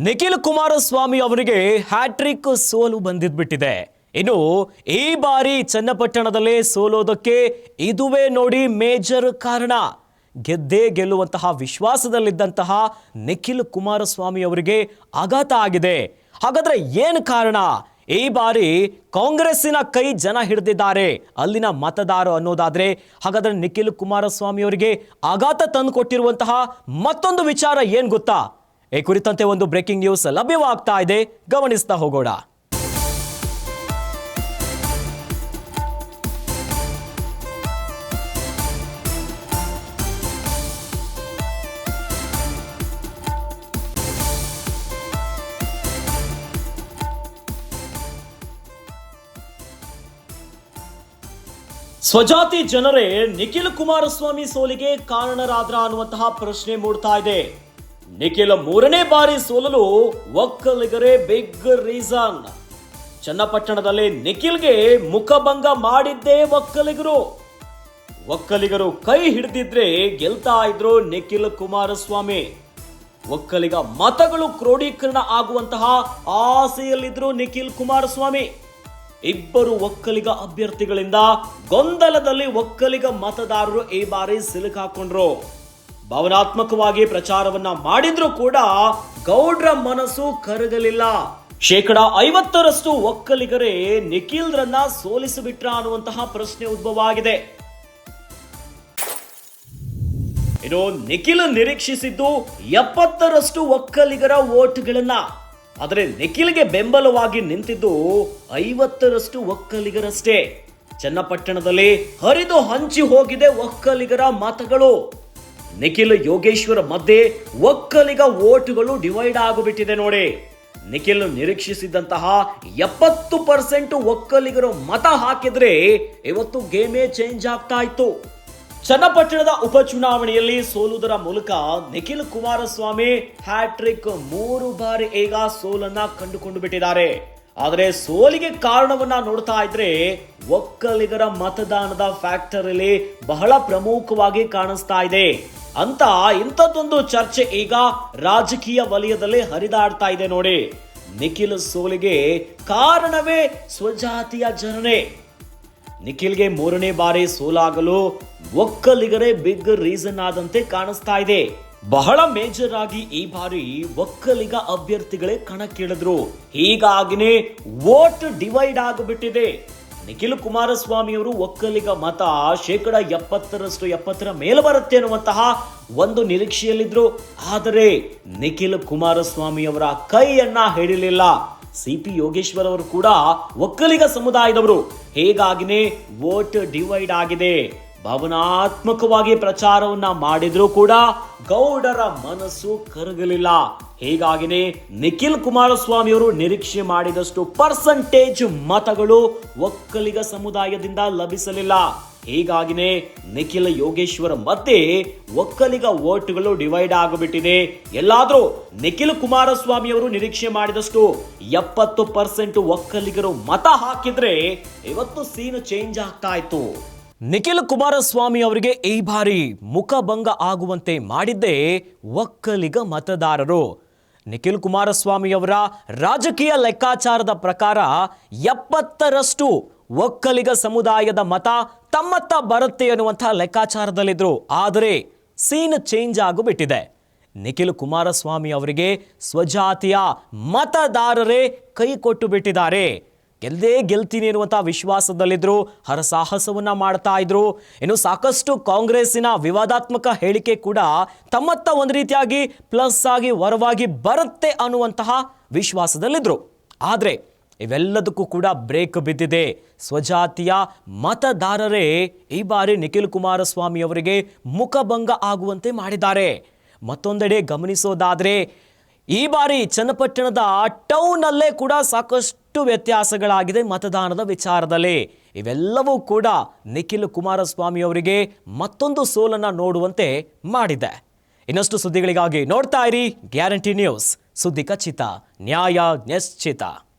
ನಿಖಿಲ್ ಕುಮಾರಸ್ವಾಮಿ ಅವರಿಗೆ ಹ್ಯಾಟ್ರಿಕ್ ಸೋಲು ಬಂದಿದ್ಬಿಟ್ಟಿದೆ. ಇನ್ನು ಈ ಬಾರಿ ಚನ್ನಪಟ್ಟಣದಲ್ಲಿ ಸೋಲೋದಕ್ಕೆ ಇದುವೇ ನೋಡಿ ಮೇಜರ್ ಕಾರಣ. ಗೆದ್ದೇ ಗೆಲ್ಲುವಂತಹ ವಿಶ್ವಾಸದಲ್ಲಿದ್ದಂತಹ ನಿಖಿಲ್ ಕುಮಾರಸ್ವಾಮಿ ಅವರಿಗೆ ಆಘಾತ ಆಗಿದೆ. ಹಾಗಾದ್ರೆ ಏನು ಕಾರಣ? ಈ ಬಾರಿ ಕಾಂಗ್ರೆಸ್ಸಿನ ಕೈ ಜನ ಹಿಡಿದಿದ್ದಾರೆ ಅಲ್ಲಿನ ಮತದಾರ ಅನ್ನೋದಾದ್ರೆ, ಹಾಗಾದ್ರೆ ನಿಖಿಲ್ ಕುಮಾರಸ್ವಾಮಿ ಅವರಿಗೆ ಆಘಾತ ತಂದುಕೊಟ್ಟಿರುವಂತಹ ಮತ್ತೊಂದು ವಿಚಾರ ಏನು ಗೊತ್ತಾ? ಈ ಕುರಿತಂತೆ ಒಂದು ಬ್ರೇಕಿಂಗ್ ನ್ಯೂಸ್ ಲಭ್ಯವಾಗ್ತಾ ಇದೆ, ಗಮನಿಸ್ತಾ ಹೋಗೋಣ. ಸ್ವಜಾತಿ ಜನರೇ ನಿಖಿಲ್ ಕುಮಾರಸ್ವಾಮಿ ಸೋಲಿಗೆ ಕಾರಣರಾದ್ರ ಅನ್ನುವಂತಹ ಪ್ರಶ್ನೆ ಮೂಡ್ತಾ ಇದೆ. ನಿಖಿಲ್ ಮೂರನೇ ಬಾರಿ ಸೋಲಲು ಒಕ್ಕಲಿಗರೇ ಬಿಗ್ ರೀಸನ್. ಚನ್ನಪಟ್ಟಣದಲ್ಲಿ ನಿಖಿಲ್ಗೆ ಮುಖಭಂಗ ಮಾಡಿದ್ದೇ ಒಕ್ಕಲಿಗರು ಕೈ ಹಿಡಿದಿದ್ರೆ ಗೆಲ್ತಾ ಇದ್ರು ನಿಖಿಲ್ ಕುಮಾರಸ್ವಾಮಿ. ಒಕ್ಕಲಿಗ ಮತಗಳು ಕ್ರೋಢೀಕರಣ ಆಗುವಂತಹ ಆಸೆಯಲ್ಲಿದ್ರು ನಿಖಿಲ್ ಕುಮಾರಸ್ವಾಮಿ. ಇಬ್ಬರು ಒಕ್ಕಲಿಗ ಅಭ್ಯರ್ಥಿಗಳಿಂದ ಗೊಂದಲದಲ್ಲಿ ಒಕ್ಕಲಿಗ ಮತದಾರರು ಈ ಬಾರಿ ಸಿಲುಕಾಕೊಂಡ್ರು. ಭಾವನಾತ್ಮಕವಾಗಿ ಪ್ರಚಾರವನ್ನ ಮಾಡಿದ್ರು ಕೂಡ ಗೌಡ್ರ ಮನಸ್ಸು ಕರಗಲಿಲ್ಲ. 50% ಒಕ್ಕಲಿಗರೇ ನಿಖಿಲ್ರನ್ನ ಸೋಲಿಸಿಬಿಟ್ರ ಅನ್ನುವಂತಹ ಪ್ರಶ್ನೆ ಉದ್ಭವ ಆಗಿದೆ. ಇನ್ನು ನಿಖಿಲ್ ನಿರೀಕ್ಷಿಸಿದ್ದು 70% ಒಕ್ಕಲಿಗರ ವೋಟ್ಗಳನ್ನ. ಆದರೆ ನಿಖಿಲ್ಗೆ ಬೆಂಬಲವಾಗಿ ನಿಂತಿದ್ದು 50% ಒಕ್ಕಲಿಗರಷ್ಟೇ. ಚನ್ನಪಟ್ಟಣದಲ್ಲಿ ಹರಿದು ಹಂಚಿ ಹೋಗಿದೆ ಒಕ್ಕಲಿಗರ ಮತಗಳು. ನಿಖಿಲ್ ಯೋಗೇಶ್ವರ ಮಧ್ಯೆ ಒಕ್ಕಲಿಗ ವೋಟುಗಳು ಡಿವೈಡ್ ಆಗಿಬಿಟ್ಟಿದೆ ನೋಡಿ. ನಿಖಿಲ್ ನಿರೀಕ್ಷಿಸಿದಂತಹ 70% ಒಕ್ಕಲಿಗರು ಮತ ಹಾಕಿದ್ರೆ ಇವತ್ತು ಗೇಮೇ ಚೇಂಜ್ ಆಗ್ತಾ ಇತ್ತು. ಚನ್ನಪಟ್ಟಣದ ಉಪಚುನಾವಣೆಯಲ್ಲಿ ಸೋಲುವುದರ ಮೂಲಕ ನಿಖಿಲ್ ಕುಮಾರಸ್ವಾಮಿ ಹ್ಯಾಟ್ರಿಕ್ 3 ಬಾರಿ ಈಗ ಸೋಲನ್ನ ಕಂಡುಕೊಂಡು ಬಿಟ್ಟಿದ್ದಾರೆ. ಆದರೆ ಸೋಲಿಗೆ ಕಾರಣವನ್ನ ನೋಡ್ತಾ ಇದ್ರೆ ಒಕ್ಕಲಿಗರ ಮತದಾನದ ಫ್ಯಾಕ್ಟರ್ ಇಲ್ಲಿ ಬಹಳ ಪ್ರಮುಖವಾಗಿ ಕಾಣಿಸ್ತಾ ಇದೆ ಅಂತ ಇಂಥದ್ದೊಂದು ಚರ್ಚೆ ಈಗ ರಾಜಕೀಯ ವಲಯದಲ್ಲಿ ಹರಿದಾಡ್ತಾ ಇದೆ ನೋಡಿ. ನಿಖಿಲ್ ಸೋಲಿಗೆ ಕಾರಣವೇ ಸ್ವಜಾತಿಯ ಜನರೇ. ನಿಖಿಲ್ಗೆ 3ನೇ ಬಾರಿ ಸೋಲಾಗಲು ಒಕ್ಕಲಿಗರೇ ಬಿಗ್ ರೀಸನ್ ಆದಂತೆ ಕಾಣಿಸ್ತಾ ಇದೆ. ಬಹಳ ಮೇಜರ್ ಆಗಿ ಈ ಬಾರಿ ಒಕ್ಕಲಿಗ ಅಭ್ಯರ್ಥಿಗಳೇ ಕಣಕ್ಕಿಳಿದ್ರು. ಹೀಗಾಗಿನೇ ವೋಟ್ ಡಿವೈಡ್ ಆಗಿಬಿಟ್ಟಿದೆ. ನಿಖಿಲ್ ಕುಮಾರಸ್ವಾಮಿ ಅವರು ಒಕ್ಕಲಿಗ ಮತ 70% ಮೇಲೆ ಬರುತ್ತೆ ಅನ್ನುವಂತಹ ಒಂದು ನಿರೀಕ್ಷೆಯಲ್ಲಿದ್ರು. ಆದರೆ ನಿಖಿಲ್ ಕುಮಾರಸ್ವಾಮಿ ಅವರ ಕೈಯನ್ನ ಹಿಡಿಲಿಲ್ಲ. ಸಿಪಿ ಯೋಗೇಶ್ವರ್ ಅವರು ಕೂಡ ಒಕ್ಕಲಿಗ ಸಮುದಾಯದವರು. ಹೀಗಾಗಿನೇ ವೋಟ್ ಡಿವೈಡ್ ಆಗಿದೆ. ಭಾವನಾತ್ಮಕವಾಗಿ ಪ್ರಚಾರವನ್ನ ಮಾಡಿದ್ರು ಕೂಡ ಗೌಡರ ಮನಸ್ಸು ಕರಗಲಿಲ್ಲ. ಹೀಗಾಗಿನೇ ನಿಖಿಲ್ ಕುಮಾರಸ್ವಾಮಿ ಅವರು ನಿರೀಕ್ಷೆ ಮಾಡಿದಷ್ಟು ಪರ್ಸೆಂಟೇಜ್ ಮತಗಳು ಒಕ್ಕಲಿಗ ಸಮುದಾಯದಿಂದ ಲಭಿಸಲಿಲ್ಲ. ಹೀಗಾಗಿನೇ ನಿಖಿಲ್ ಯೋಗೇಶ್ವರ ಮಧ್ಯೆ ಒಕ್ಕಲಿಗ ವೋಟ್ಗಳು ಡಿವೈಡ್ ಆಗಿಬಿಟ್ಟಿದೆ. ಎಲ್ಲಾದ್ರೂ ನಿಖಿಲ್ ಕುಮಾರಸ್ವಾಮಿ ಅವರು ನಿರೀಕ್ಷೆ ಮಾಡಿದಷ್ಟು 70% ಒಕ್ಕಲಿಗರು ಮತ ಹಾಕಿದ್ರೆ ಇವತ್ತು ಸೀನ್ ಚೇಂಜ್ ಆಗ್ತಾ ಇತ್ತು. ನಿಖಿಲ್ ಕುಮಾರಸ್ವಾಮಿ ಅವರಿಗೆ ಈ ಬಾರಿ ಮುಖಭಂಗ ಆಗುವಂತೆ ಮಾಡಿದ್ದೇ ಒಕ್ಕಲಿಗ ಮತದಾರರು. ನಿಖಿಲ್ ಕುಮಾರಸ್ವಾಮಿ ಅವರ ರಾಜಕೀಯ ಲೆಕ್ಕಾಚಾರದ ಪ್ರಕಾರ 70% ಒಕ್ಕಲಿಗ ಸಮುದಾಯದ ಮತ ತಮ್ಮತ್ತ ಬರುತ್ತೆ ಅನ್ನುವಂಥ ಲೆಕ್ಕಾಚಾರದಲ್ಲಿದ್ರು. ಆದರೆ ಸೀನ್ ಚೇಂಜ್ ಆಗಿಬಿಟ್ಟಿದೆ. ನಿಖಿಲ್ ಕುಮಾರಸ್ವಾಮಿ ಅವರಿಗೆ ಸ್ವಜಾತಿಯ ಮತದಾರರೇ ಕೈ ಕೊಟ್ಟು ಬಿಟ್ಟಿದ್ದಾರೆ. ಗೆಲ್ಲದೇ ಗೆಲ್ತೀನಿ ಎನ್ನುವಂಥ ವಿಶ್ವಾಸದಲ್ಲಿದ್ರು, ಹರಸಾಹಸವನ್ನ ಮಾಡ್ತಾ ಇದ್ರು. ಇನ್ನು ಸಾಕಷ್ಟು ಕಾಂಗ್ರೆಸ್ಸಿನ ವಿವಾದಾತ್ಮಕ ಹೇಳಿಕೆ ಕೂಡ ತಮ್ಮತ್ತ ಒಂದು ರೀತಿಯಾಗಿ ಪ್ಲಸ್ ಆಗಿ ವರವಾಗಿ ಬರುತ್ತೆ ಅನ್ನುವಂತಹ ವಿಶ್ವಾಸದಲ್ಲಿದ್ರು. ಆದರೆ ಇವೆಲ್ಲದಕ್ಕೂ ಕೂಡ ಬ್ರೇಕ್ ಬಿದ್ದಿದೆ. ಸ್ವಜಾತಿಯ ಮತದಾರರೇ ಈ ಬಾರಿ ನಿಖಿಲ್ ಕುಮಾರಸ್ವಾಮಿ ಅವರಿಗೆ ಮುಖಭಂಗ ಆಗುವಂತೆ ಮಾಡಿದ್ದಾರೆ. ಮತ್ತೊಂದೆಡೆ ಗಮನಿಸೋದಾದ್ರೆ ಈ ಬಾರಿ ಚನ್ನಪಟ್ಟಣದ ಟೌನ್ ಅಲ್ಲೇ ಕೂಡ ಸಾಕಷ್ಟು ವ್ಯತ್ಯಾಸಗಳಾಗಿದೆ ಮತದಾನದ ವಿಚಾರದಲ್ಲಿ. ಇವೆಲ್ಲವೂ ಕೂಡ ನಿಖಿಲ್ ಕುಮಾರಸ್ವಾಮಿ ಅವರಿಗೆ ಮತ್ತೊಂದು ಸೋಲನ್ನ ನೋಡುವಂತೆ ಮಾಡಿದೆ. ಇನ್ನಷ್ಟು ಸುದ್ದಿಗಳಿಗಾಗಿ ನೋಡ್ತಾ ಇರಿ ಗ್ಯಾರಂಟಿ ನ್ಯೂಸ್. ಸುದ್ದಿ ಖಚಿತ, ನ್ಯಾಯ ನಿಶ್ಚಿತ.